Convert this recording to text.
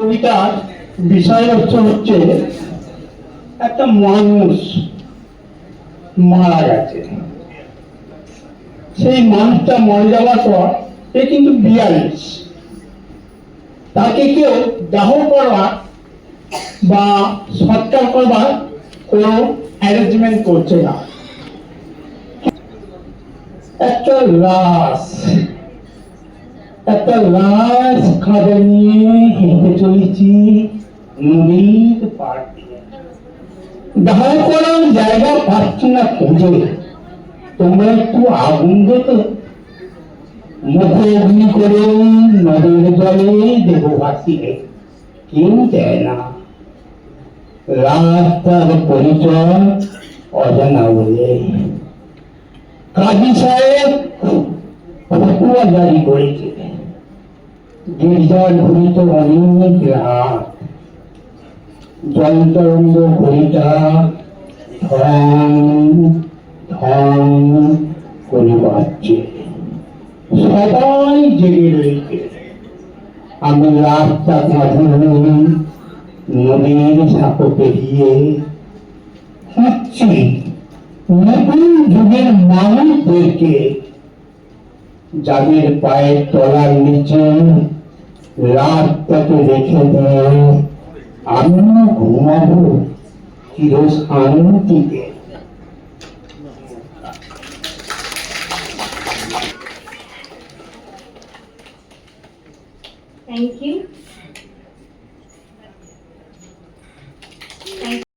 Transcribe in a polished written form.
কবিতার বিষয়বস্তু হচ্ছে একটা মানুষ মারা গেছে। সেই মানুষটা মরে যাওয়ার পর সে কিন্তু 42, তাকে কেউ দাহ করবার বা সৎকার করবার কোনো অ্যারেঞ্জমেন্ট করছে না। একটা লাশ খাবার নিয়ে হেঁটে চলেছি নদীর পাড় দিয়ে। দাহ করার জায়গা পাচ্ছি না খুঁজে। তোমরা একটু আগুন দিতে, মুখে অগ্নি করে নদীর জলে দেব ভাসিয়ে। কেউ দেয় না, রাস্তার পরিচয় অজানা বলে। কাজী সাহেব ফতুয়া জারি করেছে, গির্জার ঘড়িতে অনেক রাত, জলতরঙ্গ ঘড়িটা ঢং ঢং করে বাজছে। সবাই জেগে রয়েছে। আমি রাস্তা কাঁধে নদীর সাঁকো পেরিয়ে হাঁটছি নতুন যুগের মানুষদেরকে, যাদের পায়ের তলার নিচে রাতটাকে রেখে দেয় আমিও ঘুমাবো চির শান্তিতে। Thank you.